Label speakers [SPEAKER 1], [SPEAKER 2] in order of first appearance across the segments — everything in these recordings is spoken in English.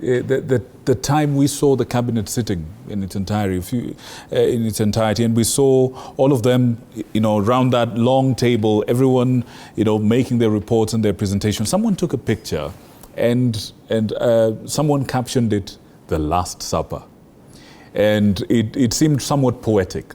[SPEAKER 1] the time we saw the cabinet sitting in its entirety, and we saw all of them, around that long table, everyone, making their reports and their presentation. Someone took a picture, and someone captioned it, "The Last Supper," and it seemed somewhat poetic.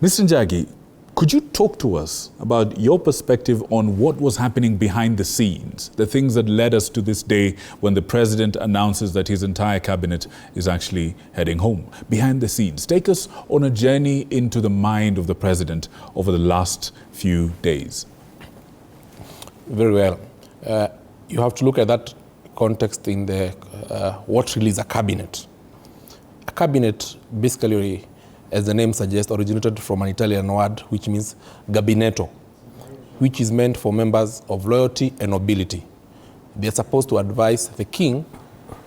[SPEAKER 1] Mr. Njagi, could you talk to us about your perspective on what was happening behind the scenes, the things that led us to this day when the president announces that his entire cabinet is actually heading home? Behind the scenes, take us on a journey into the mind of the president over the last few days.
[SPEAKER 2] Very well. You have to look at that context in the what really is a cabinet. A cabinet basically, as the name suggests, originated from an Italian word which means gabinetto, which is meant for members of loyalty and nobility. They are supposed to advise the king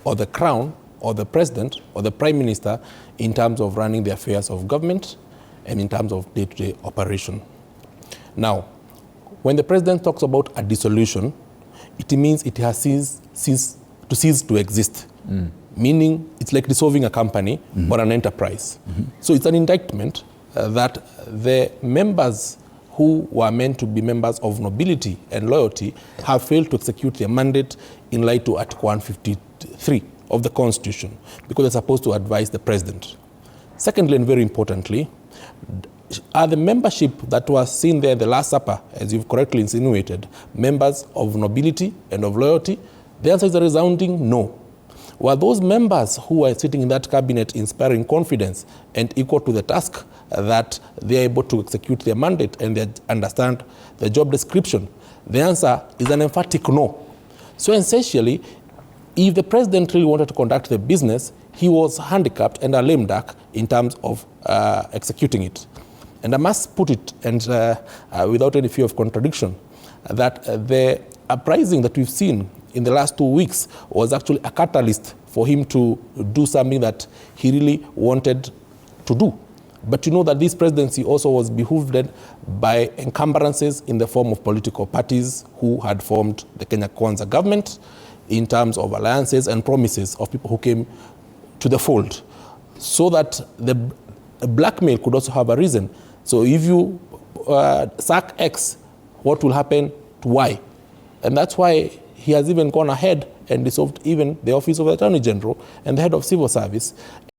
[SPEAKER 2] or the crown or the president or the prime minister in terms of running the affairs of government and in terms of day-to-day operation. Now, when the president talks about a dissolution, it means it has ceased to exist. Meaning it's like dissolving a company or an enterprise. So it's an indictment that the members who were meant to be members of nobility and loyalty have failed to execute their mandate in light to Article 153 of the Constitution, because they're supposed to advise the president. Secondly, and very importantly, are the membership that was seen there, the Last Supper, as you've correctly insinuated, members of nobility and of loyalty? The answer is a resounding no. Were those members who are sitting in that cabinet inspiring confidence and equal to the task that they are able to execute their mandate and they understand the job description? The answer is an emphatic no. So essentially, if the president really wanted to conduct the business, he was handicapped and a lame duck in terms of executing it. And I must put it, and without any fear of contradiction, that the uprising that we've seen in the last 2 weeks was actually a catalyst for him to do something that he really wanted to do. But you know that this presidency also was behooved by encumbrances in the form of political parties who had formed the Kenya Kwanza government in terms of alliances and promises of people who came to the fold, so that the blackmail could also have a reason. So if you sack X, what will happen to Y? And that's why he has even gone ahead and dissolved even the office of the Attorney General and the head of civil service